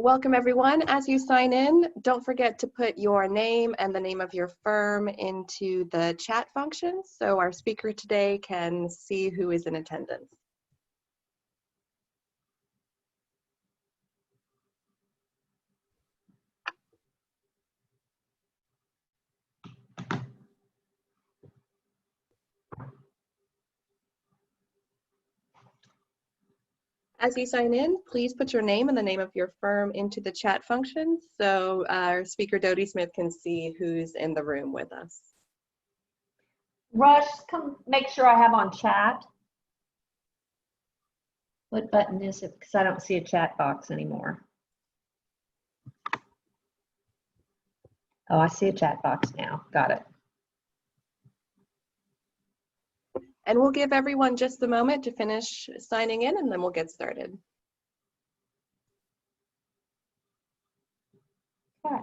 Welcome everyone. As you sign in, don't forget to put your name and the name of your firm into the chat function so our speaker today can see who is in attendance. As you sign in, please put your name and the name of your firm into the chat function so our speaker Dodie Smith can see who's in the room with us. Rush, come make sure I have on chat. What button is it? Because I don't see a chat box anymore. Oh, I see a chat box now. Got it. And we'll give everyone just a moment to finish signing in and then we'll get started. Okay.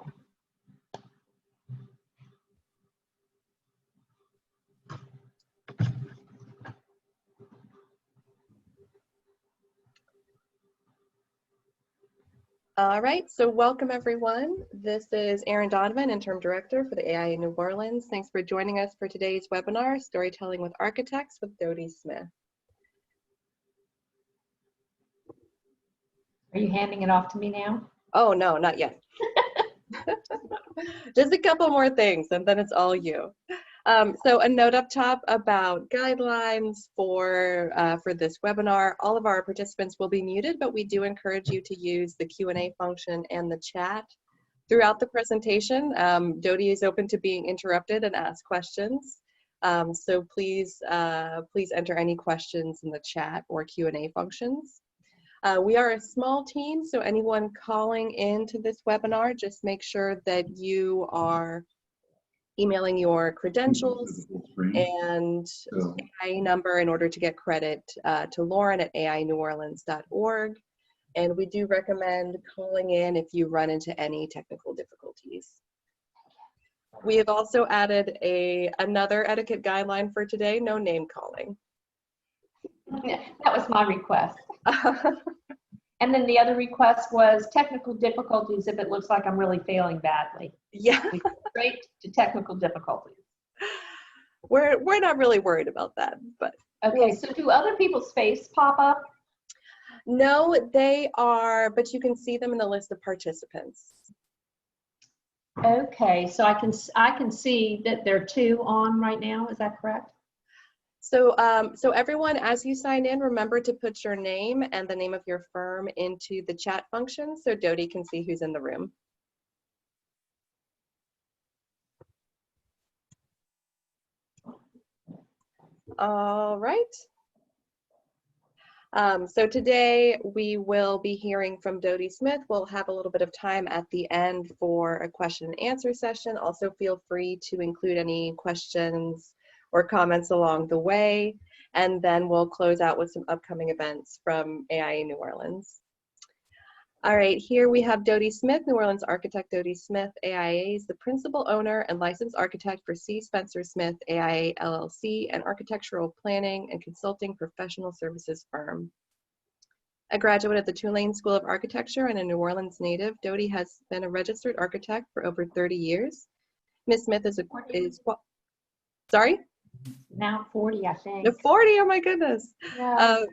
All right, so welcome everyone. This is Erin Donovan, Interim Director for the AI in New Orleans. Thanks for joining us for today's webinar, Storytelling with Architects with Dodie Smith. Are you handing it off to me now? Oh, no, not yet. Just a couple more things and then it's all you. So a note up top about guidelines for this webinar. All of our participants will be muted, but we do encourage you to use the Q&A function and the chat. Throughout the presentation, Dodie is open to being interrupted and ask questions. So please enter any questions in the chat or Q&A functions. We are a small team, so anyone calling into this webinar, just make sure that you are emailing your credentials and AI number in order to get credit to Lauren at aineworleans.org. And we do recommend calling in if you run into any technical difficulties. We have also added another etiquette guideline for today, no name calling. That was my request. And then the other request was technical difficulties if it looks like I'm really failing badly. Yeah. We go straight to technical difficulties. We're not really worried about that, but. Okay, so do other people's face pop up? No, they are, but you can see them in the list of participants. Okay, so I can see that there are 2 on right now, is that correct? So, so everyone, as you sign in, remember to put your name and the name of your firm into the chat function so Dodie can see who's in the room. All right. So today we will be hearing from Dodie Smith. We'll have a little bit of time at the end for a question and answer session. Also feel free to include any questions or comments along the way, and then we'll close out with some upcoming events from AI in New Orleans. All right, here we have Dodie Smith, New Orleans architect Dodie Smith, AIA is the principal owner and licensed architect for C. Spencer Smith, AIA LLC, an architectural planning and consulting professional services firm. A graduate of the Tulane School of Architecture and a New Orleans native, Dodie has been a registered architect for over 30 years. Ms. Smith sorry? Now 40, I think. The 40, oh my goodness. Yeah.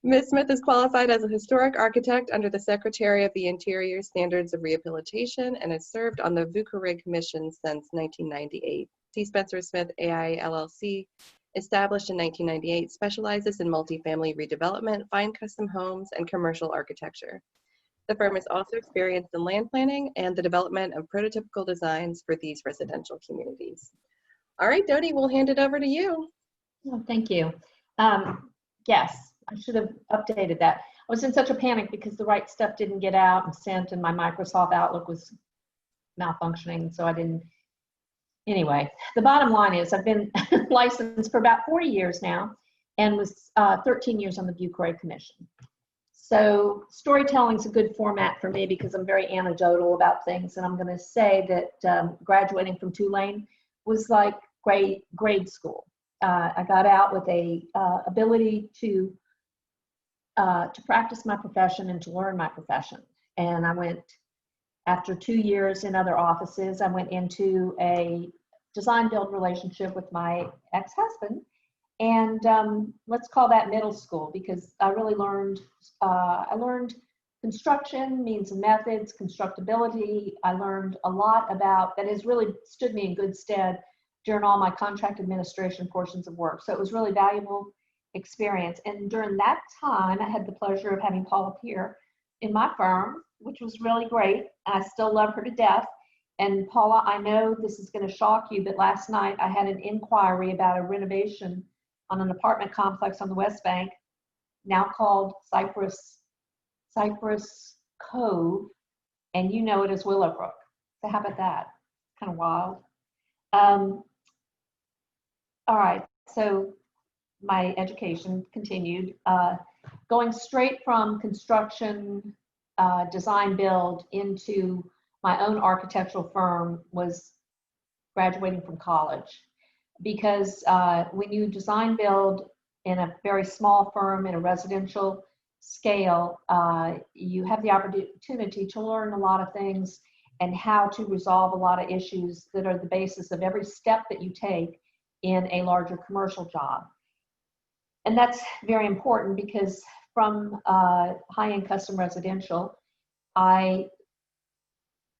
Ms. Smith is qualified as a historic architect under the Secretary of the Interior Standards of Rehabilitation and has served on the VUCA Commission since 1998. C. Spencer Smith AI LLC, established in 1998, specializes in multifamily redevelopment, fine custom homes, and commercial architecture. The firm is also experienced in land planning and the development of prototypical designs for these residential communities. All right, Dodie, we'll hand it over to you. Oh, thank you. Yes, I should have updated that. I was in such a panic because the right stuff didn't get out and sent, and my Microsoft Outlook was malfunctioning, so I didn't. Anyway, the bottom line is I've been licensed for about 40 years now and was 13 years on the VUCA Commission. So storytelling is a good format for me because I'm very anecdotal about things, and I'm going to say that graduating from Tulane was like grade school. I got out with a ability to practice my profession and to learn my profession. And I went, after 2 years in other offices, I went into a design build relationship with my ex-husband. And let's call that middle school, because I really learned, I learned construction, means and methods, constructability. I learned a lot about, that has really stood me in good stead during all my contract administration portions of work. So it was really valuable experience. And during that time, I had the pleasure of having Paula Peer in my firm, which was really great. I still love her to death. And Paula, I know this is going to shock you, but last night I had an inquiry about a renovation on an apartment complex on the West Bank, now called Cypress Cove, and you know it as Willowbrook. So how about that? Kind of wild. All right, so my education continued, going straight from construction, design build into my own architectural firm was graduating from college. Because when you design build in a very small firm in a residential scale, you have the opportunity to learn a lot of things and how to resolve a lot of issues that are the basis of every step that you take in a larger commercial job. And that's very important because from high-end custom residential, I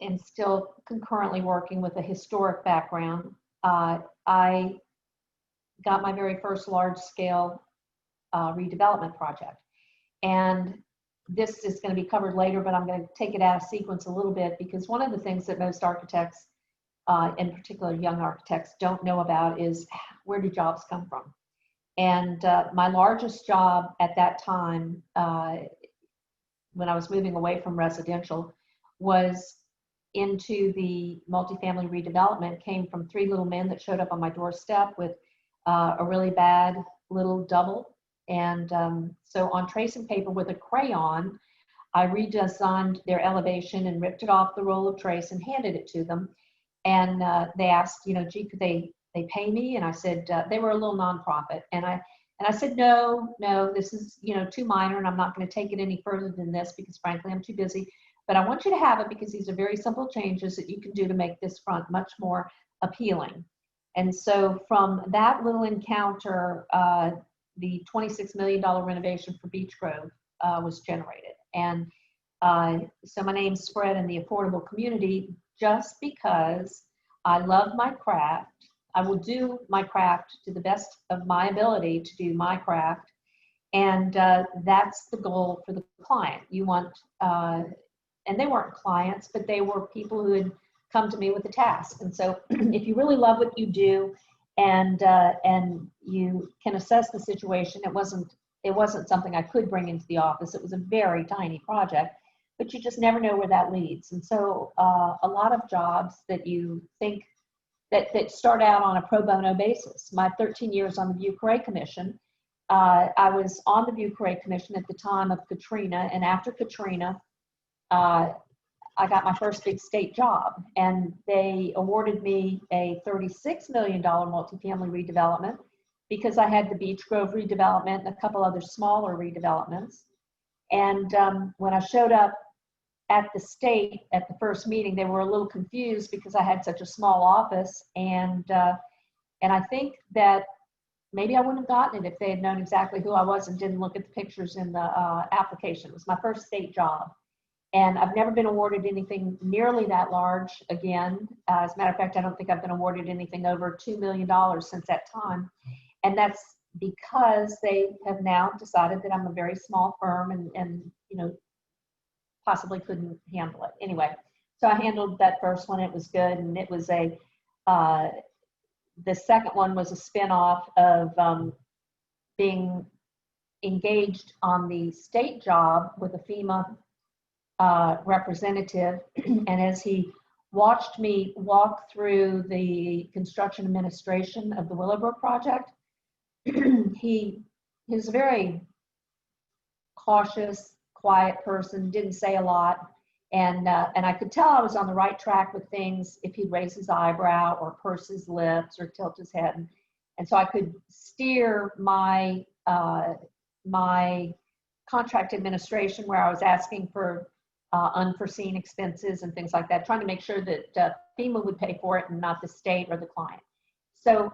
am still concurrently working with a historic background. I got my very first large-scale redevelopment project. And this is going to be covered later, but I'm going to take it out of sequence a little bit, because one of the things that most architects, in particular young architects, don't know about is where do jobs come from. And my largest job at that time, when I was moving away from residential, was into the multifamily redevelopment, came from 3 little men that showed up on my doorstep with a really bad little double. And so on tracing paper with a crayon, I redesigned their elevation and ripped it off the roll of trace and handed it to them. And they asked, you know, gee, could they pay me? And I said, they were a little nonprofit. And I said, no, this is, you know, too minor, and I'm not going to take it any further than this because frankly, I'm too busy. But I want you to have it because these are very simple changes that you can do to make this front much more appealing. And so from that little encounter, the $26 million renovation for Beach Grove was generated. And so my name spread in the affordable community just because I love my craft. I will do my craft to the best of my ability to do my craft. And that's the goal for the client. You want, and they weren't clients, but they were people who had come to me with a task. And so if you really love what you do and you can assess the situation, it wasn't something I could bring into the office. It was a very tiny project, but you just never know where that leads. And so a lot of jobs that you think that start out on a pro bono basis. My 13 years on the Bucare Commission, I was on the Bucare Commission at the time of Katrina, and after Katrina, I got my first big state job, and they awarded me a $36 million multifamily redevelopment because I had the Beach Grove redevelopment and a couple other smaller redevelopments. And when I showed up at the state at the first meeting, they were a little confused because I had such a small office, and I think that maybe I wouldn't have gotten it if they had known exactly who I was and didn't look at the pictures in the application. It was my first state job. And I've never been awarded anything nearly that large again. As a matter of fact, I don't think I've been awarded anything over $2 million since that time. And that's because they have now decided that I'm a very small firm and you know, possibly couldn't handle it. Anyway, so I handled that first one. It was good. And it was the second one was a spinoff of being engaged on the state job with a FEMA representative. And as he watched me walk through the construction administration of the Willowbrook project, he was a very cautious, quiet person, didn't say a lot. And I could tell I was on the right track with things if he'd raise his eyebrow or purse his lips or tilt his head. And so I could steer my, my contract administration, where I was asking for unforeseen expenses and things like that, trying to make sure that FEMA would pay for it and not the state or the client. So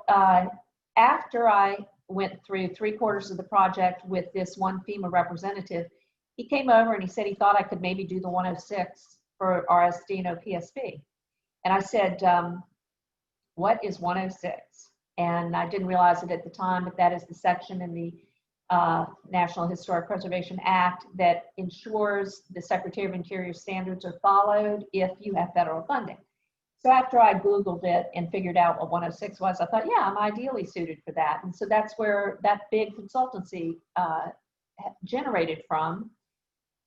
after I went through 3/4 of the project with this one FEMA representative, he came over and he said he thought I could maybe do the 106 for RSD and OPSB. And I said, what is 106? And I didn't realize it at the time, but that is the section in the National Historic Preservation Act that ensures the Secretary of Interior standards are followed if you have federal funding. So after I Googled it and figured out what 106 was, I thought, yeah, I'm ideally suited for that. And so that's where that big consultancy generated from.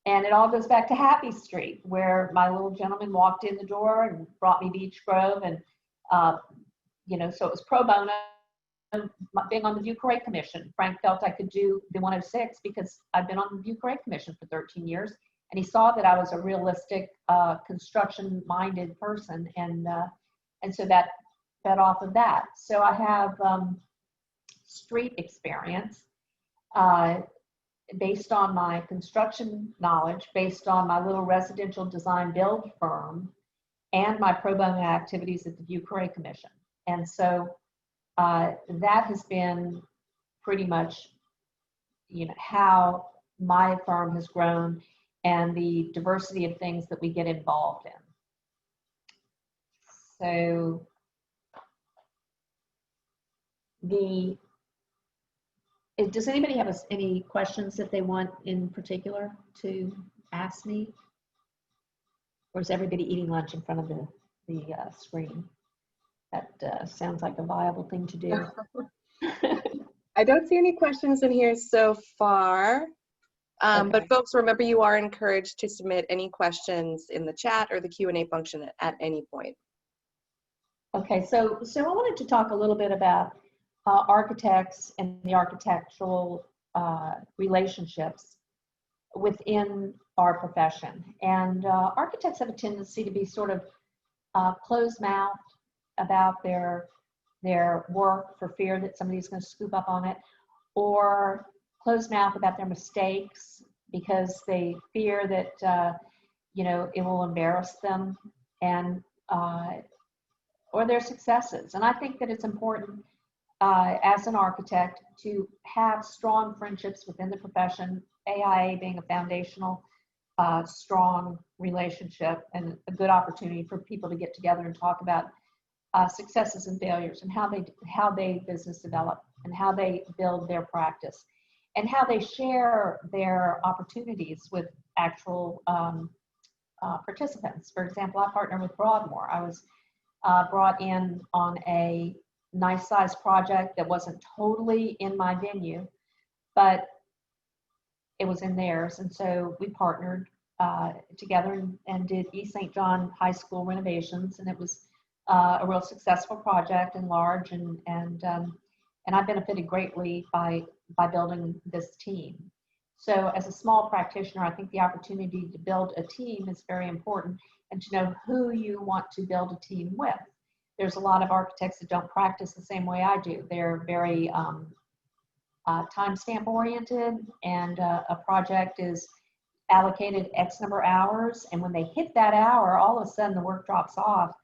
And it all goes back to Happy Street, where my little gentleman walked in the door and brought me Beech Grove. And, you know, so it was pro bono. Being on the View Correa Commission, Frank felt I could do the 106 because I've been on the View Correa Commission for 13 years. And he saw that I was a realistic, construction-minded person. And so that fed off of that. So I have street experience based on my construction knowledge, based on my little residential design build firm, and my pro bono activities at the View Correa Commission. And so that has been pretty much, you know, how my firm has grown and the diversity of things that we get involved in. So does anybody have any questions that they want in particular to ask me? Or is everybody eating lunch in front of the screen? That sounds like a viable thing to do. I don't see any questions in here so far. Okay. But folks, remember, you are encouraged to submit any questions in the chat or the Q&A function at any point. Okay, so I wanted to talk a little bit about architects and the architectural relationships within our profession. And architects have a tendency to be sort of closed-mouthed about their work for fear that somebody's going to scoop up on it, or closed-mouthed about their mistakes because they fear that you know, it will embarrass them, and or their successes. And I think that it's important as an architect to have strong friendships within the profession, AIA being a foundational strong relationship and a good opportunity for people to get together and talk about successes and failures, and how they business develop, and how they build their practice, and how they share their opportunities with actual participants. For example, I partner with Broadmoor. I was brought in on a nice size project that wasn't totally in my venue, but it was in theirs. And so we partnered together and did East St. John High School renovations. And it was a real successful project and large. And I benefited greatly by building this team. So as a small practitioner, I think the opportunity to build a team is very important, and to know who you want to build a team with. There's a lot of architects that don't practice the same way I do. They're very timestamp oriented, and a project is allocated X number of hours, and when they hit that hour, all of a sudden the work drops off,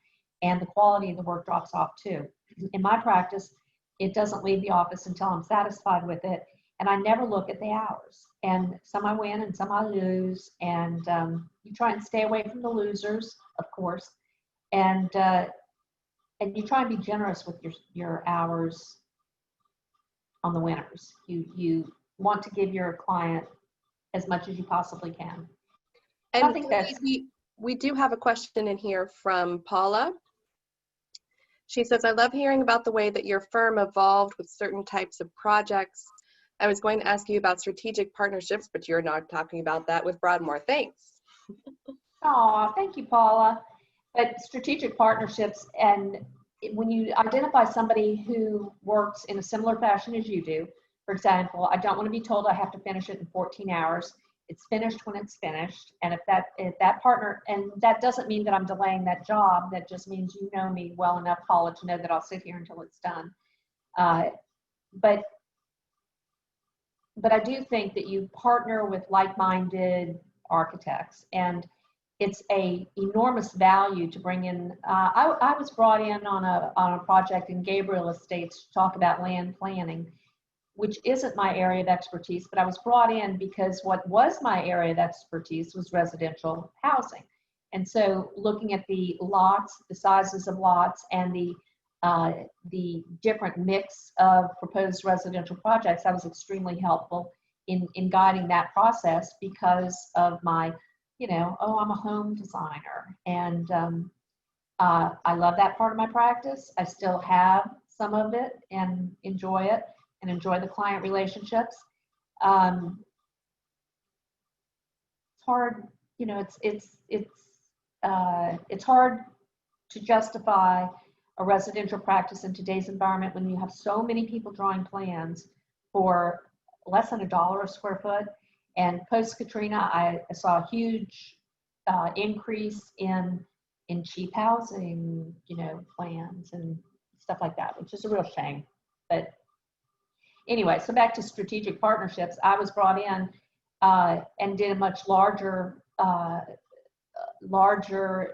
and the quality of the work drops off too. In my practice, it doesn't leave the office until I'm satisfied with it, and I never look at the hours. And some I win and some I lose, and you try and stay away from the losers, of course, and you try and be generous with your hours on the winners. You want to give your client as much as you possibly can. And I think that's... we do have a question in here from Paula. She says, I love hearing about the way that your firm evolved with certain types of projects. I was going to ask you about strategic partnerships, but you're not talking about that with Broadmoor. Thanks. Oh, thank you, Paula. But strategic partnerships, and when you identify somebody who works in a similar fashion as you do, for example, I don't want to be told I have to finish it in 14 hours. It's finished when it's finished. And if that partner, and that doesn't mean that I'm delaying that job, that just means you know me well enough, Paula, to know that I'll sit here until it's done. But I do think that you partner with like-minded architects, and it's a enormous value to bring in. I was brought in on a project in Gabriel Estates to talk about land planning, which isn't my area of expertise, but I was brought in because what was my area of expertise was residential housing. And so looking at the lots, the sizes of lots, and the different mix of proposed residential projects, I was extremely helpful in guiding that process because of my, I'm a home designer. And I love that part of my practice. I still have some of it and enjoy it and enjoy the client relationships. It's hard, it's hard to justify a residential practice in today's environment when you have so many people drawing plans for less than $1 a square foot. And post Katrina, I saw a huge increase in cheap housing, plans and stuff like that, which is a real shame. But anyway, so back to strategic partnerships. I was brought in and did a much larger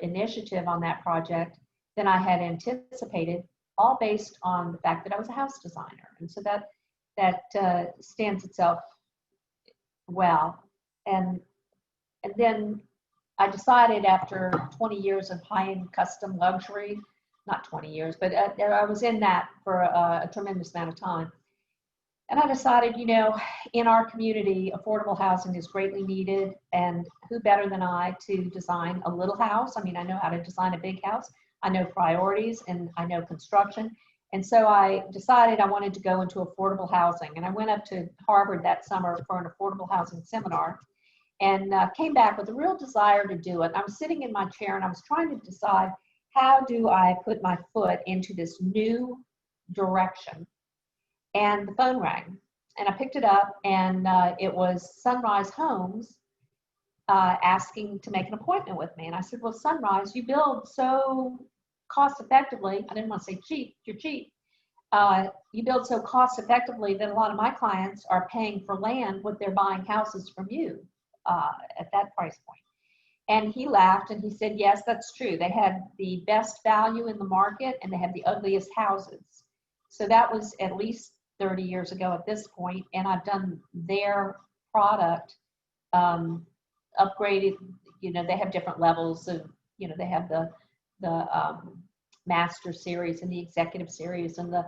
initiative on that project than I had anticipated, all based on the fact that I was a house designer. And so that stands itself well. And then I decided after 20 years of high-end custom luxury, not 20 years, but I was in that for a tremendous amount of time. And I decided, in our community, affordable housing is greatly needed, and who better than I to design a little house? I mean, I know how to design a big house. I know priorities and I know construction. And so I decided I wanted to go into affordable housing. And I went up to Harvard that summer for an affordable housing seminar and came back with a real desire to do it. And I was sitting in my chair and I was trying to decide, how do I put my foot into this new direction? And the phone rang and I picked it up, and it was Sunrise Homes asking to make an appointment with me. And I said, well, Sunrise, you build so cost effectively. I didn't want to say cheap, you're cheap. You build so cost effectively that a lot of my clients are paying for land what they're buying houses from you at that price point. And he laughed and he said, yes, that's true. They had the best value in the market and they had the ugliest houses. So that was at least 30 years ago at this point, and I've done their product upgraded. They have different levels of, they have the master series and the executive series and the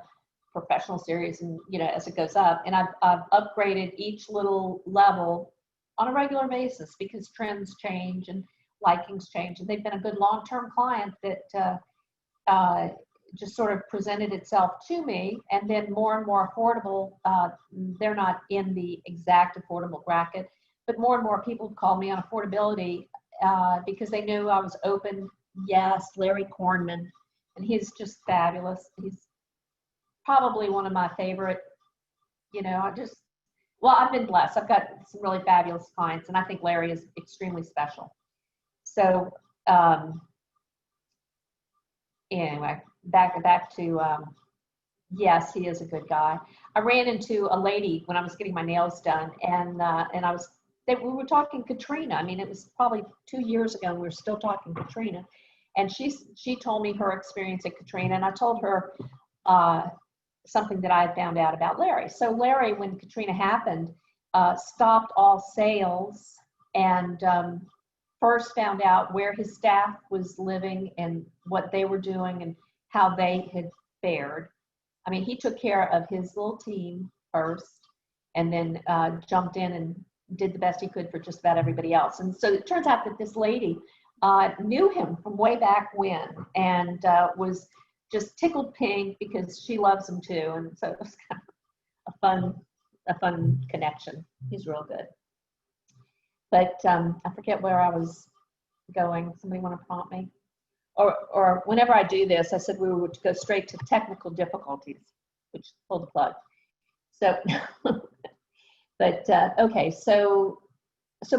professional series, and as it goes up. And I've upgraded each little level on a regular basis because trends change and likings change, and they've been a good long-term client that just sort of presented itself to me. And then more and more affordable, they're not in the exact affordable bracket, but more and more people call me on affordability because they knew I was open. Yes, Larry Kornman, and he's just fabulous. He's probably one of my favorite, I've been blessed. I've got some really fabulous clients, and I think Larry is extremely special. So anyway, back to, yes, he is a good guy. I ran into a lady when I was getting my nails done, and we were talking Katrina. I mean, it was probably 2 years ago, and we were still talking Katrina. And she told me her experience at Katrina, and I told her something that I had found out about Larry. So Larry, when Katrina happened, stopped all sales and first found out where his staff was living and what they were doing and how they had fared. I mean, he took care of his little team first, and then jumped in and did the best he could for just about everybody else. And so it turns out that this lady knew him from way back when, and was just tickled pink because she loves him too. And so it was kind of a fun connection. He's real good. But I forget where I was going. Somebody want to prompt me? Or whenever I do this, I said we would go straight to technical difficulties, which pull the plug. So, but okay, so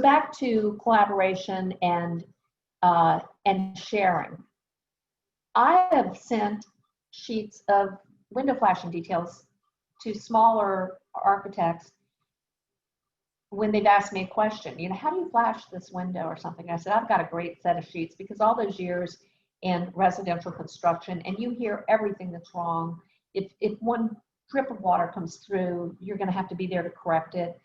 back to collaboration and sharing. I have sent sheets of window flashing details to smaller architects when they've asked me a question, you know, how do you flash this window or something? I said, I've got a great set of sheets, because all those years in residential construction, and you hear everything that's wrong. If one drip of water comes through, you're going to have to be there to correct it.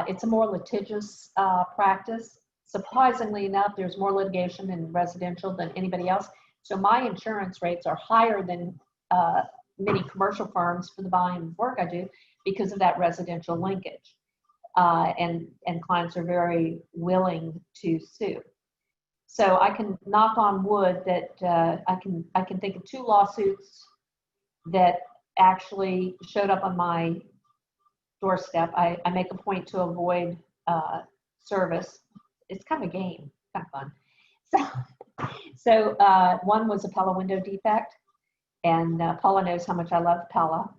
It's a more litigious practice. Surprisingly enough, there's more litigation in residential than anybody else. So my insurance rates are higher than many commercial firms for the volume of work I do, because of that residential linkage. And clients are very willing to sue. So I can knock on wood that I can think of 2 lawsuits that actually showed up on my doorstep. I make a point to avoid service. It's kind of a game, kind of fun. So one was a Pella window defect, and Paula knows how much I love Pella,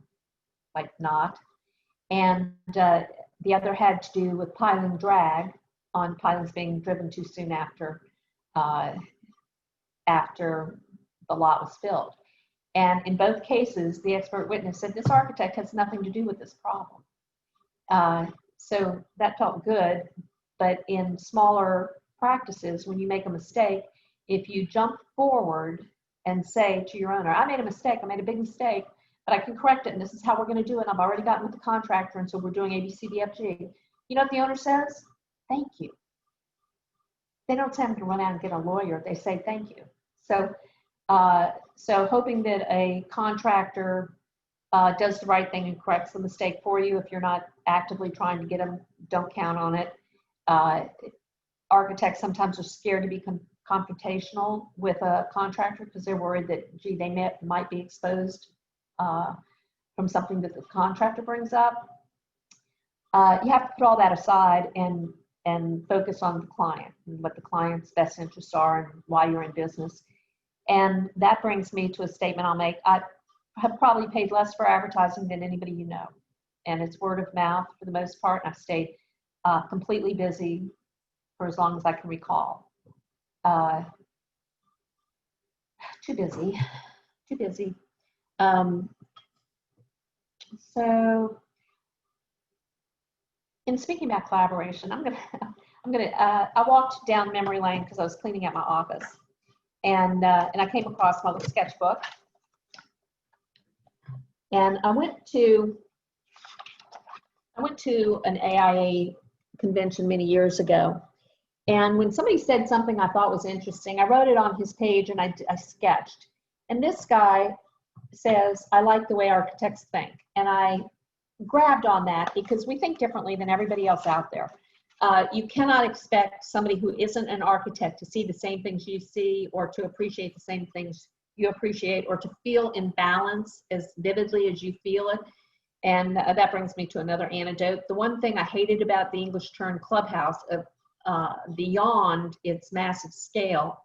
like not. And the other had to do with piling drag on pilings being driven too soon after the lot was filled. And in both cases, the expert witness said this architect has nothing to do with this problem. So that felt good. But in smaller practices, when you make a mistake, if you jump forward and say to your owner, I made a mistake, I made a big mistake, but I can correct it, and this is how we're going to do it. I've already gotten with the contractor, and so we're doing A, B, C, D, F, G. You know what the owner says? Thank you. They don't tell them to run out and get a lawyer. They say thank you. So, so hoping that a contractor does the right thing and corrects the mistake for you. If you're not actively trying to get them, don't count on it. Architects sometimes are scared to be confrontational with a contractor because they're worried that, gee, they might be exposed from something that the contractor brings up. You have to put all that aside and focus on the client and what the client's best interests are and why you're in business. And that brings me to a statement I'll make. I have probably paid less for advertising than anybody you know. And it's word of mouth for the most part. And I've stayed completely busy for as long as I can recall. Too busy. So in speaking about collaboration, I walked down memory lane because I was cleaning out my office, and I came across my little sketchbook, and I went to an AIA convention many years ago, and when somebody said something I thought was interesting, I wrote it on his page and I sketched. And this guy says, I like the way architects think, and I grabbed on that because we think differently than everybody else out there. You cannot expect somebody who isn't an architect to see the same things you see, or to appreciate the same things you appreciate, or to feel in balance as vividly as you feel it. And that brings me to another anecdote. The one thing I hated about the English Turn Clubhouse, beyond its massive scale,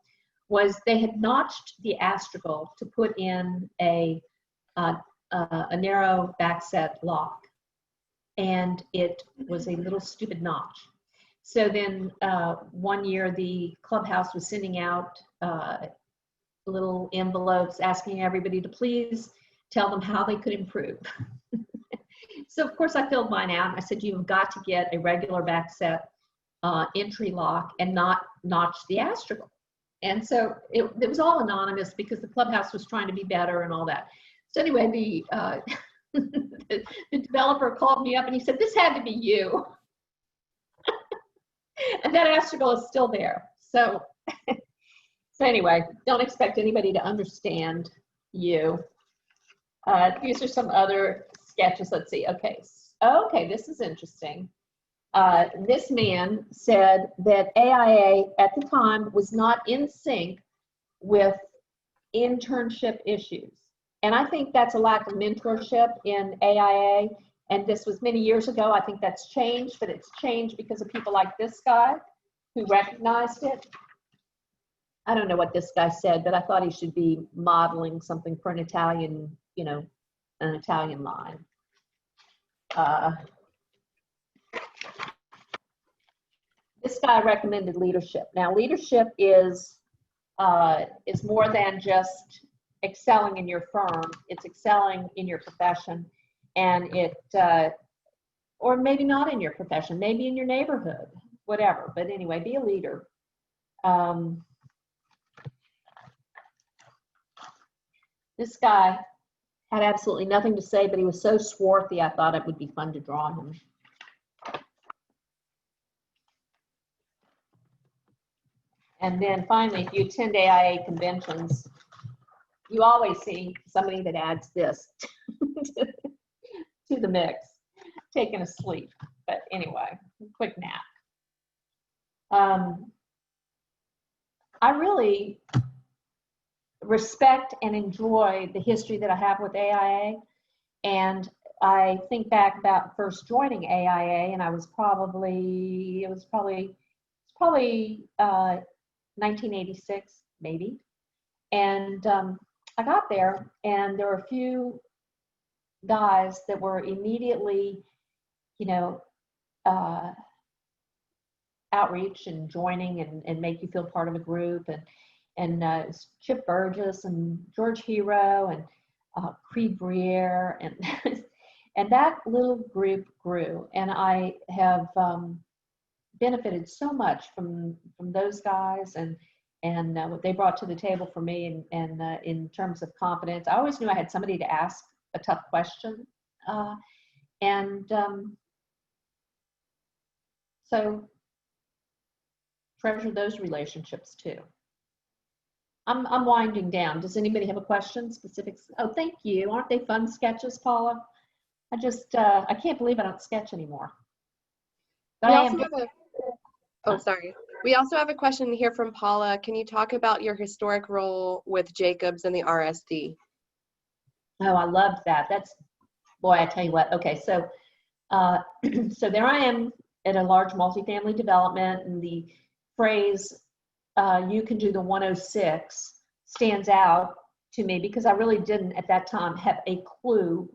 was they had notched the astragal to put in a narrow backset lock, and it was a little stupid notch. So then one year the clubhouse was sending out little envelopes asking everybody to please tell them how they could improve. So of course I filled mine out. I said, you've got to get a regular backset entry lock and not notch the astragal. And so it was all anonymous because the clubhouse was trying to be better and all that. So anyway, the developer called me up and he said, this had to be you. And that astragal is still there. So, so anyway, don't expect anybody to understand you. These are some other sketches. Let's see. Okay, this is interesting. This man said that AIA at the time was not in sync with internship issues. And I think that's a lack of mentorship in AIA. And this was many years ago. I think that's changed, but it's changed because of people like this guy who recognized it. I don't know what this guy said, but I thought he should be modeling something for an Italian, you know, an Italian line. This guy recommended leadership. Now, leadership is more than just excelling in your firm. It's excelling in your profession, and it or maybe not in your profession, maybe in your neighborhood, whatever. But anyway, be a leader. This guy had absolutely nothing to say, but he was so swarthy, I thought it would be fun to draw him. And then finally, if you attend AIA conventions, you always see somebody that adds this to the mix, taking a sleep. But anyway, quick nap. I really respect and enjoy the history that I have with AIA. And I think back about first joining AIA, and I was probably, it was probably 1986, maybe. And I got there, and there were a few guys that were immediately, outreach and joining and make you feel part of a group. And Chip Burgess and George Hero and Creed Briere, and and that little group grew. And I have benefited so much from those guys and what they brought to the table for me, and in terms of confidence. I always knew I had somebody to ask a tough question, so treasure those relationships too. I'm winding down. Does anybody have a question? Specifics? Oh, thank you. Aren't they fun sketches, Paula? I just I can't believe I don't sketch anymore. But sorry. We also have a question here from Paula. Can you talk about your historic role with Jacobs and the RSD? Oh, I loved that. That's, boy, I tell you what. Okay, so so there I am at a large multifamily development, and the phrase you can do the 106 stands out to me because I really didn't at that time have a clue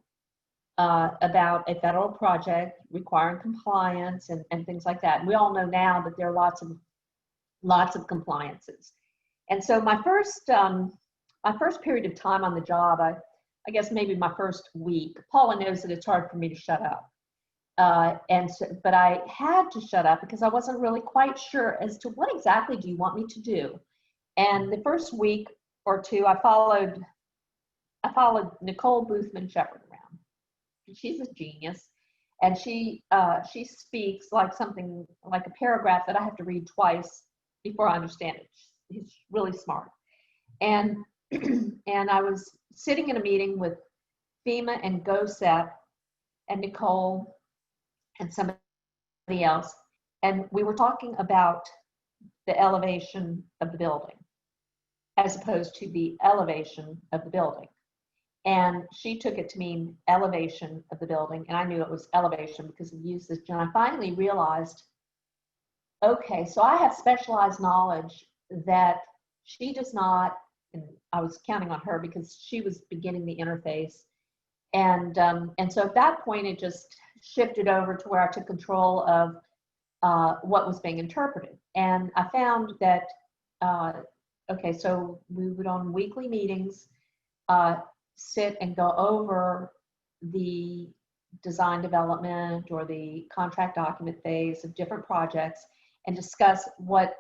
about a federal project requiring compliance and things like that. And we all know now that there are lots of compliances. And so my first period of time on the job, I guess maybe my first week, Paula knows that it's hard for me to shut up. But I had to shut up because I wasn't really quite sure as to what exactly do you want me to do. And the first week or two, I followed Nicole Boothman-Shepherd around. She's a genius, and she speaks like something like a paragraph that I have to read twice before I understand it. She's really smart. And and I was sitting in a meeting with FEMA and GOSEP and Nicole and somebody else, and we were talking about the elevation of the building as opposed to the elevation of the building. And she took it to mean elevation of the building, and I knew it was elevation because we used this. And I finally realized, okay, so I have specialized knowledge that she does not, and I was counting on her because she was beginning the interface. And so at that point, it just shifted over to where I took control of what was being interpreted. And I found that, okay, so we would on weekly meetings sit and go over the design development or the contract document phase of different projects and discuss what,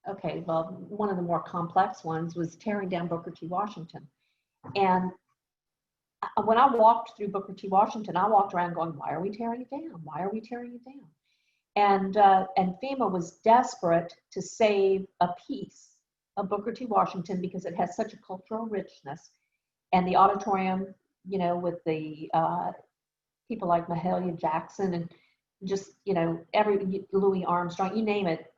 okay, well, one of the more complex ones was tearing down Booker T. Washington. And when I walked through Booker T. Washington, I walked around going, why are we tearing it down? Why are we tearing it down? And FEMA was desperate to save a piece of Booker T. Washington because it has such a cultural richness. And the auditorium, you know, with the people like Mahalia Jackson and just, you know, every Louis Armstrong, you name it,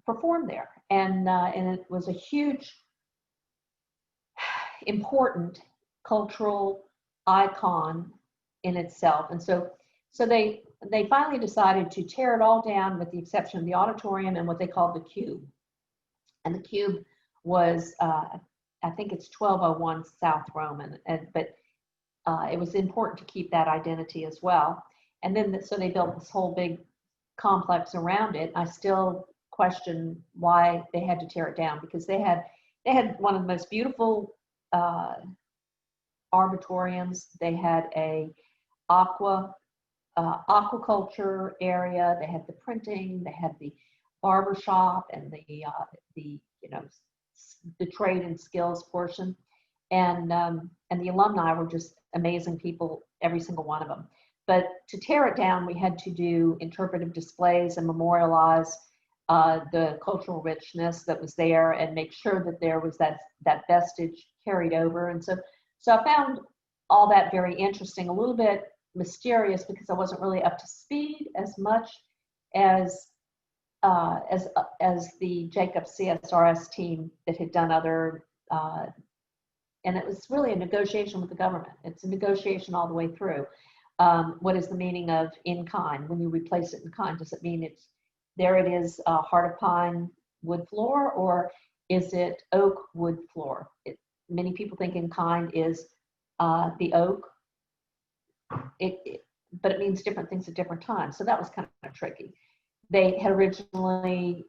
performed there. And it was a huge, important cultural icon in itself. And so they finally decided to tear it all down with the exception of the auditorium and what they called the cube. And the cube was, I think it's 1201 South Roman, but it was important to keep that identity as well. And then, so they built this whole big complex around it. I still question why they had to tear it down because they had one of the most beautiful arbitoriums. They had a aquaculture area. They had the printing, they had the barber shop, and the the trade and skills portion. And the alumni were just amazing people, every single one of them. But to tear it down, we had to do interpretive displays and memorialize the cultural richness that was there, and make sure that there was that vestige carried over. And so I found all that very interesting, a little bit mysterious, because I wasn't really up to speed as much as the Jacob CSRS team that had done other, and it was really a negotiation with the government. It's a negotiation all the way through. What is the meaning of in kind? When you replace it in kind, does it mean there it is, heart of pine wood floor, or is it oak wood floor? Many people think in kind is the oak, but it means different things at different times. So that was kind of tricky. They had originally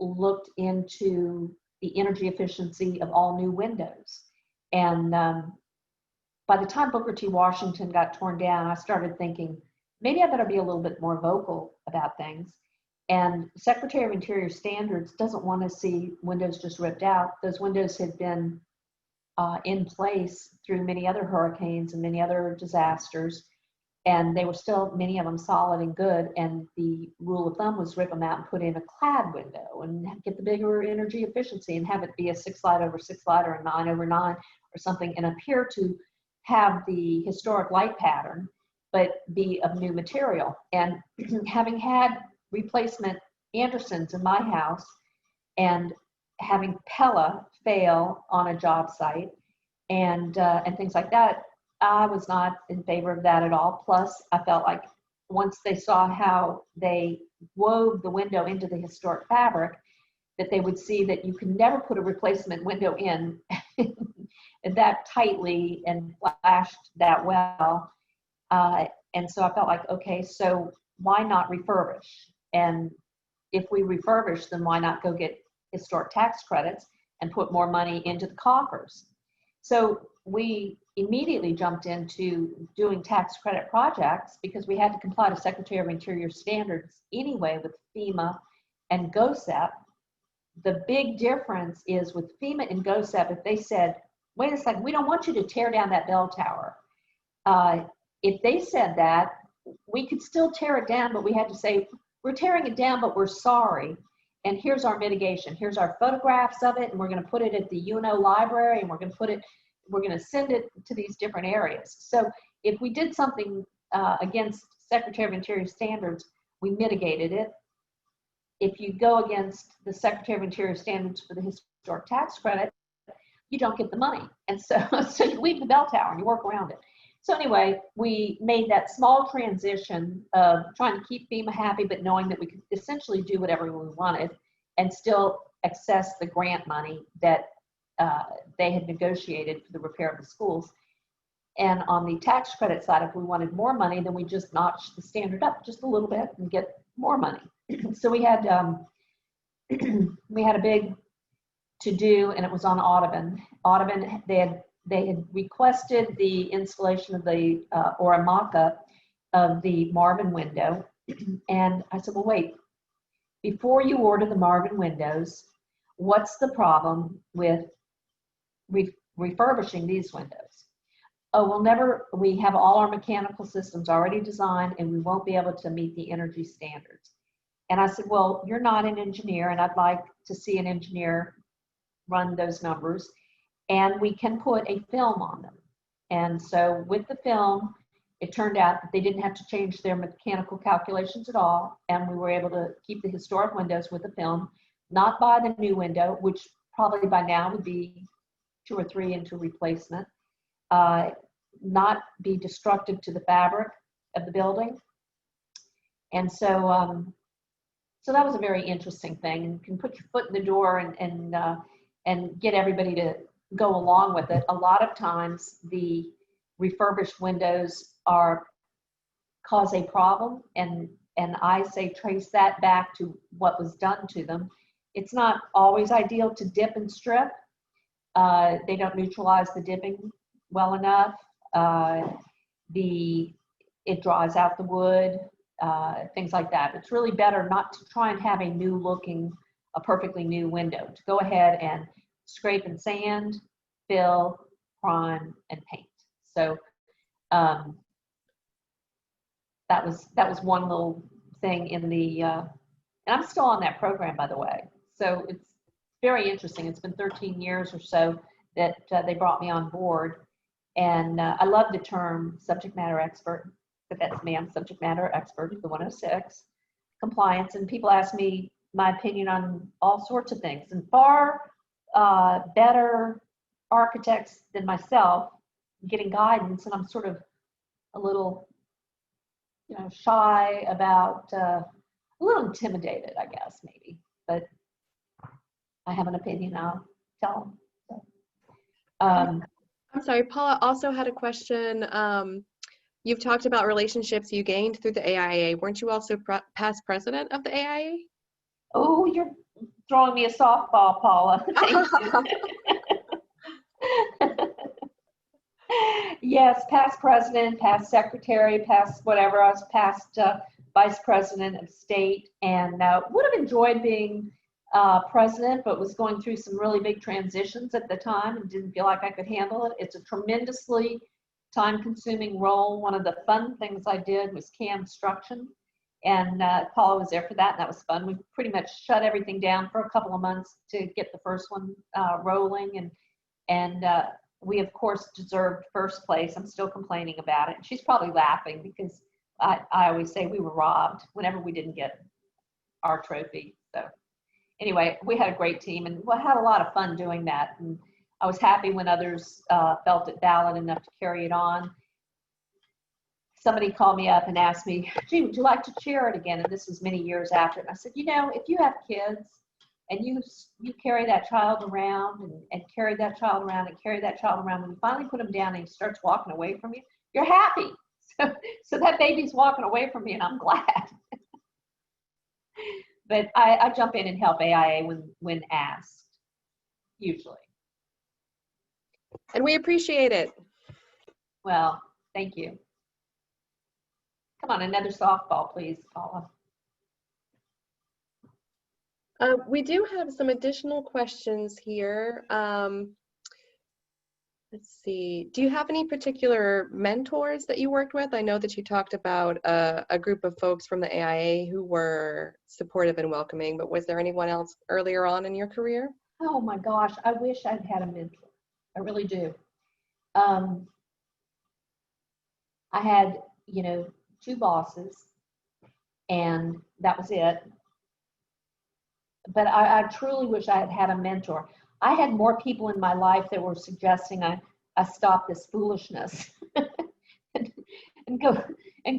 looked into the energy efficiency of all new windows. And by the time Booker T. Washington got torn down, I started thinking, maybe I better be a little bit more vocal about things. And Secretary of Interior Standards doesn't want to see windows just ripped out. Those windows had been in place through many other hurricanes and many other disasters, and they were still, many of them, solid and good. And the rule of thumb was rip them out and put in a clad window and get the bigger energy efficiency and have it be a 6 light over 6 light or a 9 over 9 or something, and appear to have the historic light pattern, but be of new material. And having had replacement Andersons in my house, and having Pella fail on a job site, and things like that, I was not in favor of that at all. Plus, I felt like once they saw how they wove the window into the historic fabric, that they would see that you can never put a replacement window in that tightly and flashed that well. And so I felt like, okay, so why not refurbish? And if we refurbish, then why not go get historic tax credits and put more money into the coffers? So we immediately jumped into doing tax credit projects, because we had to comply to Secretary of Interior standards anyway with FEMA and GOSEP. The big difference is with FEMA and GOSEP, if they said, wait a second, we don't want you to tear down that bell tower. If they said that, we could still tear it down, but we had to say, we're tearing it down, but we're sorry. And here's our mitigation. Here's our photographs of it, and we're going to put it at the UNO library, and we're going to send it to these different areas. So if we did something against Secretary of Interior standards, we mitigated it. If you go against the Secretary of Interior standards for the historic tax credit, you don't get the money. And so you leave the bell tower and you work around it. So anyway, we made that small transition of trying to keep FEMA happy, but knowing that we could essentially do whatever we wanted and still access the grant money that they had negotiated for the repair of the schools. And on the tax credit side, if we wanted more money, then we just notched the standard up just a little bit and get more money. So we had a big to-do, and it was on Audubon. Audubon, they had requested the installation of the, or a mock-up of the Marvin window. And I said, well, wait, before you order the Marvin windows, what's the problem with refurbishing these windows? Oh, we have all our mechanical systems already designed, and we won't be able to meet the energy standards. And I said, well, you're not an engineer, and I'd like to see an engineer run those numbers, and we can put a film on them. And so with the film, it turned out that they didn't have to change their mechanical calculations at all, and we were able to keep the historic windows with the film, not buy the new window, which probably by now would be 2 or 3 into replacement, not be destructive to the fabric of the building. And so so that was a very interesting thing, and you can put your foot in the door and get everybody to go along with it. A lot of times the refurbished windows cause a problem, and I say trace that back to what was done to them. It's not always ideal to dip and strip. They don't neutralize the dipping well enough. The it draws out the wood, things like that. It's really better not to try and have a perfectly new window, to go ahead and scrape and sand, fill, prime, and paint. So that was one little thing in the, and I'm still on that program, by the way. So it's very interesting. It's been 13 years or so that they brought me on board. And I love the term subject matter expert, but that's me. I'm subject matter expert, the 106, compliance. And people ask me my opinion on all sorts of things. And far better architects than myself getting guidance. And I'm sort of a little, shy about, a little intimidated, I guess, maybe. But I have an opinion, I'll tell them. So, I'm sorry, Paula also had a question. You've talked about relationships you gained through the AIA. Weren't you also past president of the AIA? Oh, you're throwing me a softball, Paula. Thank you. Yes, past president, past secretary, past whatever. I was past vice president of state, and would have enjoyed being president, but was going through some really big transitions at the time and didn't feel like I could handle it. It's a tremendously time-consuming role. One of the fun things I did was CAM instruction, and Paula was there for that, and that was fun. We pretty much shut everything down for a couple of months to get the first one rolling, and we, of course, deserved first place. I'm still complaining about it. She's probably laughing because I always say we were robbed whenever we didn't get our trophy. So anyway, we had a great team, and we had a lot of fun doing that. And I was happy when others felt it valid enough to carry it on. Somebody called me up and asked me, gee, would you like to chair it again? And this was many years after. And I said, if you have kids and you carry that child around and carry that child around and carry that child around, when you finally put him down and he starts walking away from you, you're happy. So that baby's walking away from me, and I'm glad. But I jump in and help AIA when asked, usually. And we appreciate it. Well, thank you. Come on, another softball, please, Paula. We do have some additional questions here. Let's see. Do you have any particular mentors that you worked with? I know that you talked about a group of folks from the AIA who were supportive and welcoming, but was there anyone else earlier on in your career? Oh my gosh, I wish I'd had a mentor. I really do. I had, 2 bosses, and that was it. But I truly wish I had had a mentor. I had more people in my life that were suggesting I stop this foolishness and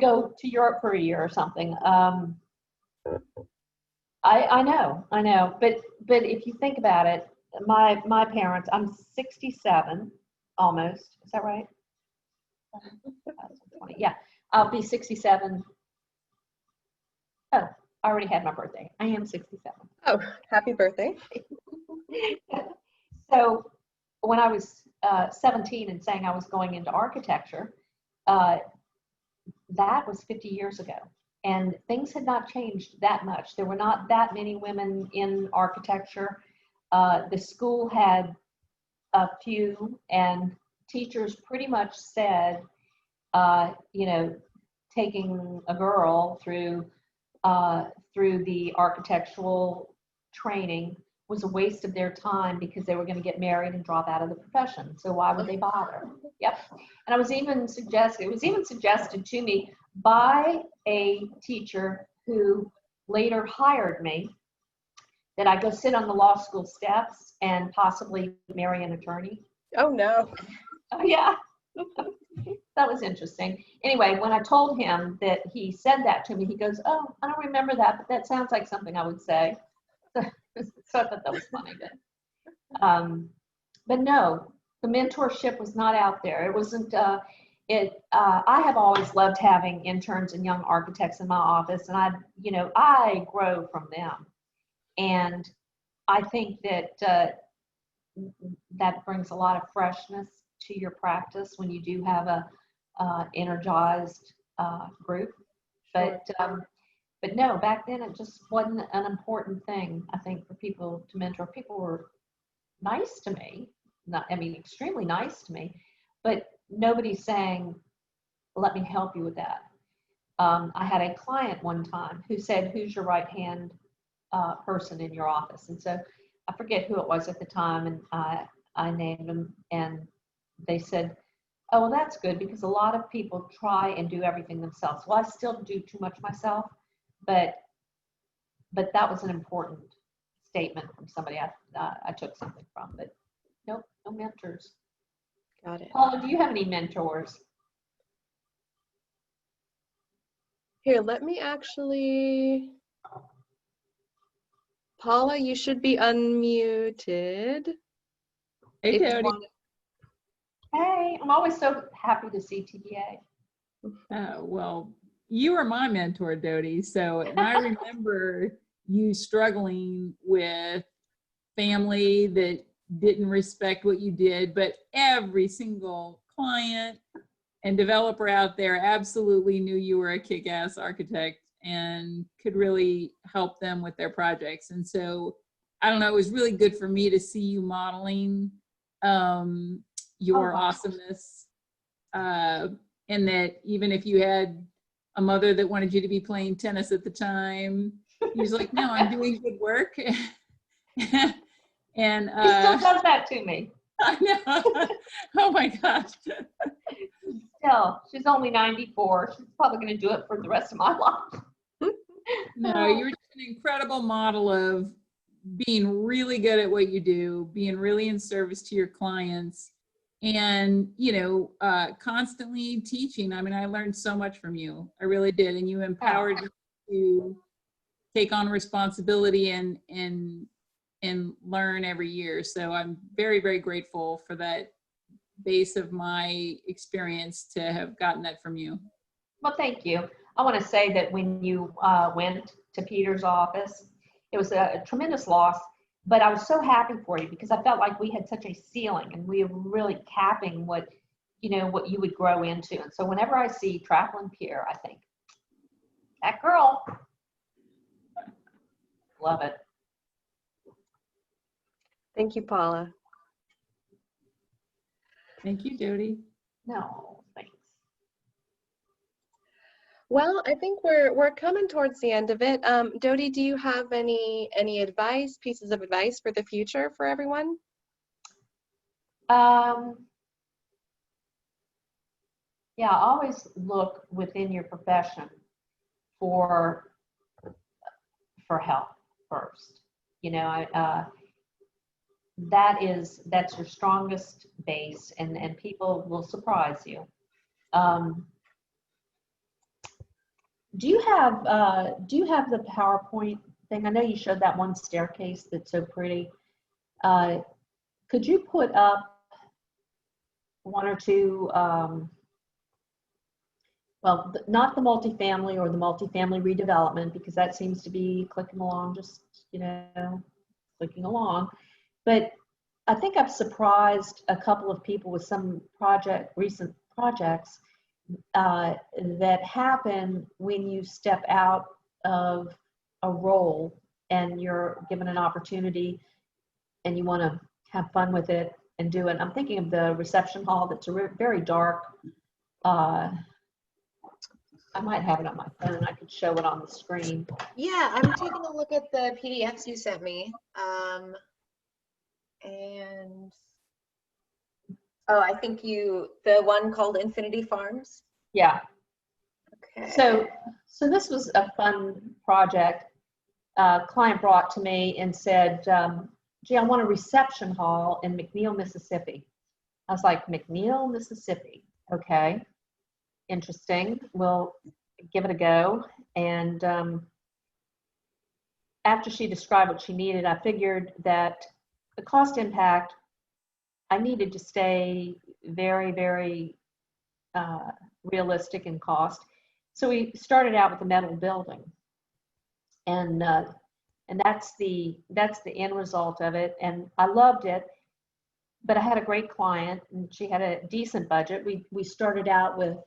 go to Europe for a year or something. I know. But if you think about it, my parents, I'm 67 almost. Is that right? 20, yeah, I'll be 67. Oh, I already had my birthday. I am 67. Oh, happy birthday. So when I was 17 and saying I was going into architecture, that was 50 years ago. And things had not changed that much. There were not that many women in architecture. The school had a few, and teachers pretty much said, taking a girl through the architectural training was a waste of their time because they were going to get married and drop out of the profession. So why would they bother? Yep. And it was even suggested to me by a teacher who later hired me that I go sit on the law school steps and possibly marry an attorney. Oh no. Oh yeah. That was interesting. Anyway, when I told him that he said that to me, he goes, oh, I don't remember that, but that sounds like something I would say. So I thought that was funny. But no, the mentorship was not out there. It wasn't, I have always loved having interns and young architects in my office, and I grow from them. And I think that that brings a lot of freshness to your practice when you do have a energized group. Sure. But no, back then it just wasn't an important thing, I think, for people to mentor. People were nice to me, extremely nice to me, but nobody's saying, let me help you with that. I had a client one time who said, who's your right hand person in your office? And so I forget who it was at the time, and I named them, and they said, oh, well, that's good, because a lot of people try and do everything themselves. Well, I still do too much myself, but that was an important statement from somebody I took something from. But nope, no mentors. Got it. Paula, do you have any mentors? Here, let me actually. Paula, you should be unmuted. Hey, If you Dodie. want Hey, I'm always so happy to see TDA. Well, you were my mentor, Dodie. So, and I remember you struggling with family that didn't respect what you did, but every single client and developer out there absolutely knew you were a kick-ass architect and could really help them with their projects. And so, I don't know, it was really good for me to see you modeling your awesomeness, and that even if you had a mother that wanted you to be playing tennis at the time, he was like, no, I'm doing good work. And He still does that to me. I know. Oh my gosh. Still, she's only 94. She's probably going to do it for the rest of my life. No, you're just an incredible model of being really good at what you do, being really in service to your clients, and constantly teaching. I mean, I learned so much from you. I really did, and you empowered me to take on responsibility and learn every year. So I'm very, very grateful for that base of my experience to have gotten that from you. Well, thank you. I want to say that when you went to Peter's office, it was a tremendous loss, but I was so happy for you because I felt like we had such a ceiling and we were really capping what you would grow into. And so whenever I see Traplin Pier, I think, that girl, love it. Thank you, Paula. Thank you, Dodie. No, thanks. Well, I think we're coming towards the end of it. Dodie, do you have any pieces of advice for the future for everyone? Yeah, always look within your profession for help first. That's your strongest base, and people will surprise you. Do you have the PowerPoint thing? I know you showed that one staircase that's so pretty. Could you put up one or two, well, not the multifamily or the multifamily redevelopment, because that seems to be clicking along, just, clicking along. But I think I've surprised a couple of people with some recent projects that happen when you step out of a role and you're given an opportunity and you want to have fun with it and do it. I'm thinking of the reception hall that's very dark. I might have it on my phone. I could show it on the screen. Yeah, I'm taking a look at the PDFs you sent me. And I think the one called Infinity Farms. Yeah. Okay. So this was a fun project. Client brought to me and said, gee, I want a reception hall in McNeil, Mississippi. I was like, McNeil, Mississippi. Okay. Interesting. We'll give it a go. And after she described what she needed, I figured that the cost impact, I needed to stay very, very realistic in cost. So we started out with a metal building, and that's the end result of it. And I loved it, but I had a great client, and she had a decent budget. We started out with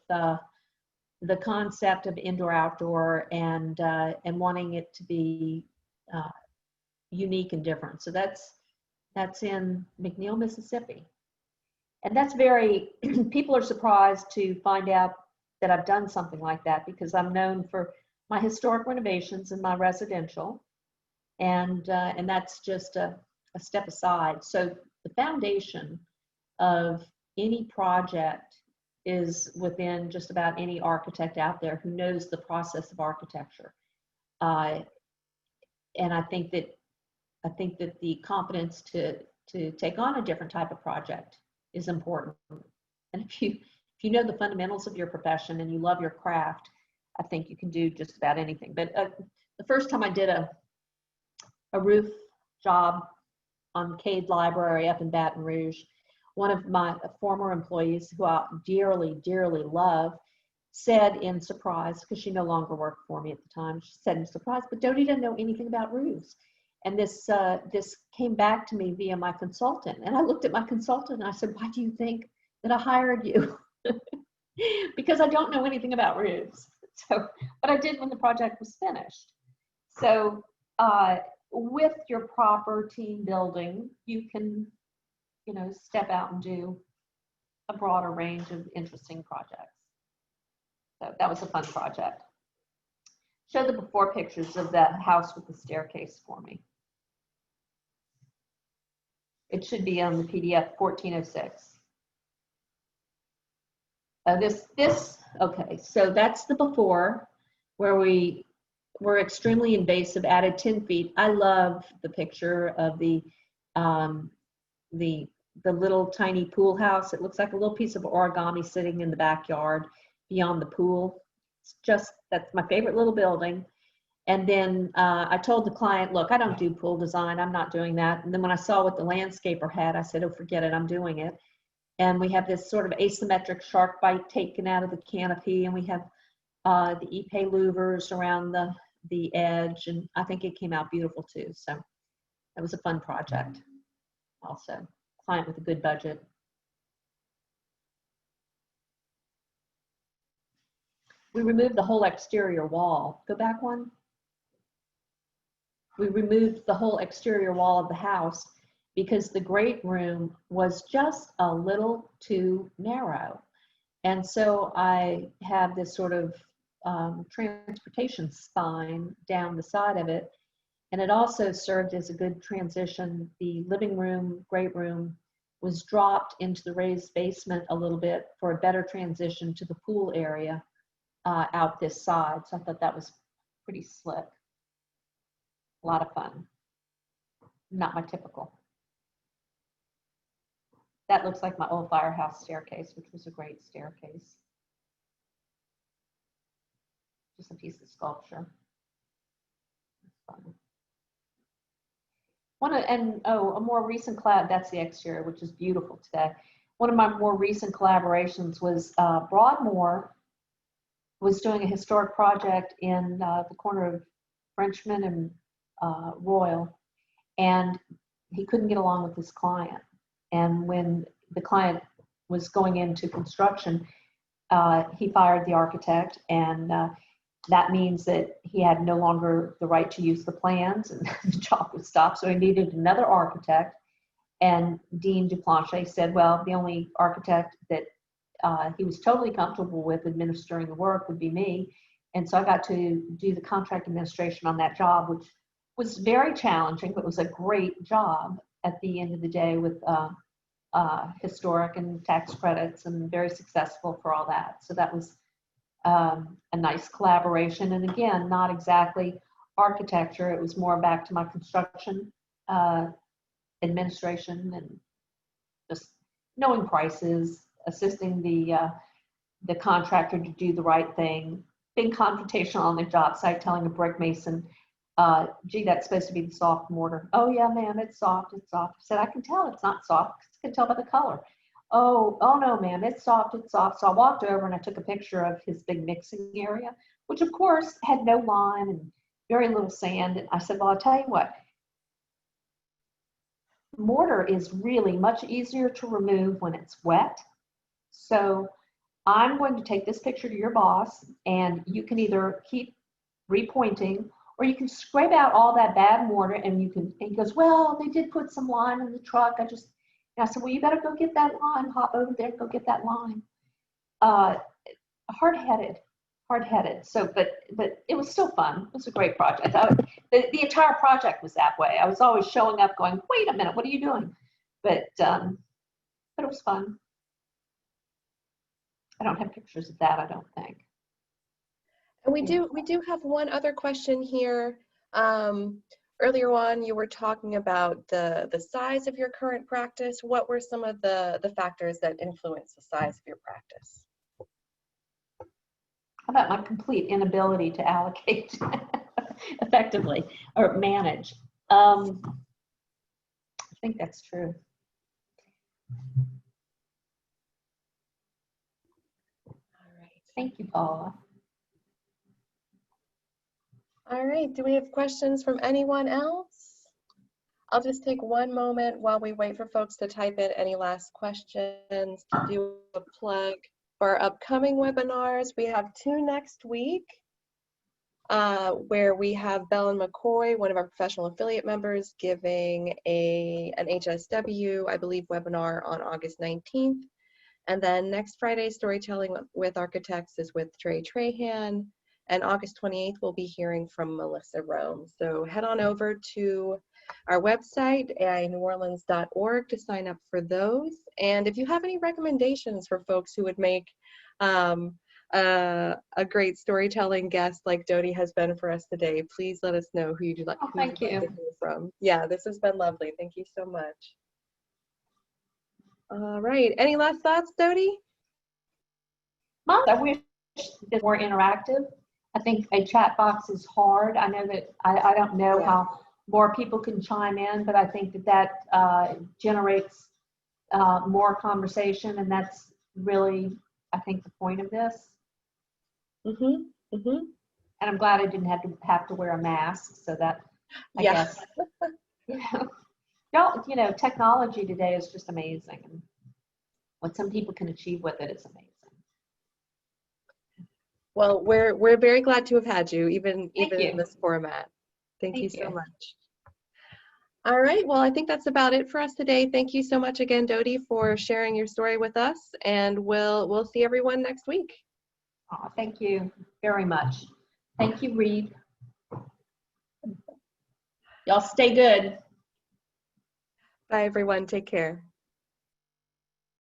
the concept of indoor-outdoor and wanting it to be unique and different. So that's in McNeil, Mississippi. And that's very, people are surprised to find out that I've done something like that, because I'm known for my historic renovations and my residential. And that's just a step aside. So the foundation of any project is within just about any architect out there who knows the process of architecture. And I think that the confidence to take on a different type of project is important. And if you know the fundamentals of your profession and you love your craft, I think you can do just about anything. But the first time I did a roof job on Cade Library up in Baton Rouge, one of my former employees, who I dearly, dearly love, said in surprise, because she no longer worked for me at the time, she said in surprise, but Dodie doesn't know anything about roofs. And this came back to me via my consultant. And I looked at my consultant and I said, why do you think that I hired you? Because I don't know anything about roofs. So, but I did when the project was finished. So with your proper team building, you can, step out and do a broader range of interesting projects. So that was a fun project. Show the before pictures of that house with the staircase for me. It should be on the PDF 1406. Okay, so that's the before, where we were extremely invasive, added 10 feet. I love the picture of the little tiny pool house. It looks like a little piece of origami sitting in the backyard beyond the pool. That's my favorite little building. And then I told the client, look, I don't do pool design. I'm not doing that. And then when I saw what the landscaper had, I said, oh, forget it. I'm doing it. And we have this sort of asymmetric shark bite taken out of the canopy. And we have the Ipe louvers around the edge. And I think it came out beautiful too. So that was a fun project. Also, client with a good budget. We removed the whole exterior wall. Go back one. We removed the whole exterior wall of the house because the great room was just a little too narrow. And so I have this sort of transportation spine down the side of it. And it also served as a good transition. The living room, great room, was dropped into the raised basement a little bit for a better transition to the pool area out this side. So I thought that was pretty slick. A lot of fun. Not my typical. That looks like my old firehouse staircase, which was a great staircase. Just a piece of sculpture. Fun. A more recent collab, that's the exterior, which is beautiful today. One of my more recent collaborations was Broadmoor was doing a historic project in the corner of Frenchman and Royal, and he couldn't get along with his client. And when the client was going into construction, he fired the architect, and that means that he had no longer the right to use the plans, and the job was stopped. So he needed another architect. And Dean Duplanche said, well, the only architect that he was totally comfortable with administering the work would be me. And so I got to do the contract administration on that job, which was very challenging, but was a great job at the end of the day with historic and tax credits, and very successful for all that. So that was a nice collaboration. And again, not exactly architecture. It was more back to my construction administration and just knowing prices, assisting the contractor to do the right thing, being confrontational on the job site, telling a brick mason, gee, that's supposed to be the soft mortar. Oh yeah, ma'am, it's soft, it's soft. I said, I can tell it's not soft, I can tell by the color. Oh no, ma'am, it's soft, it's soft. So I walked over and I took a picture of his big mixing area, which of course had no lime and very little sand. And I said, well, I'll tell you what, mortar is really much easier to remove when it's wet. So I'm going to take this picture to your boss, and you can either keep repointing, or you can scrape out all that bad mortar, and you can, and he goes, well, they did put some lime in the truck. And I said, well, you better go get that lime, hop over there, go get that lime. Hard-headed. So, but it was still fun. It was a great project. The entire project was that way. I was always showing up going, wait a minute, what are you doing? But it was fun. I don't have pictures of that, I don't think. And we do have one other question here. Earlier on, you were talking about the size of your current practice. What were some of the factors that influence the size of your practice? How about my complete inability to allocate effectively or manage? I think that's true. All right. Thank you, Paula. All right. Do we have questions from anyone else? I'll just take one moment while we wait for folks to type in any last questions to do a plug for our upcoming webinars. We have 2 next week where we have Bellen McCoy, one of our professional affiliate members, giving an HSW, I believe, webinar on August 19th. And then next Friday, Storytelling with Architects is with Trey Trahan. And August 28th, we'll be hearing from Melissa Rome. So head on over to our website, aineworleans.org, to sign up for those. And if you have any recommendations for folks who would make a great storytelling guest like Dodie has been for us today, please let us know who you'd like, Oh, thank you. to hear from. Yeah, this has been lovely. Thank you so much. All right. Any last thoughts, Dodie? I wish it were interactive. I think a chat box is hard. I know that I don't know how more people can chime in, but I think that generates more conversation, and that's really, I think, the point of this. And I'm glad I didn't have to wear a mask, so that I guess. Y'all, technology today is just amazing, and what some people can achieve with it is amazing. Well, we're very glad to have had you, even you. in this format. Thank you so you. much. All right, well, I think that's about it for us today. Thank you so much again, Dodie, for sharing your story with us, and we'll see everyone next week. Oh, thank you very much. Thank you, Reed. Y'all stay good. Bye, everyone. Take care.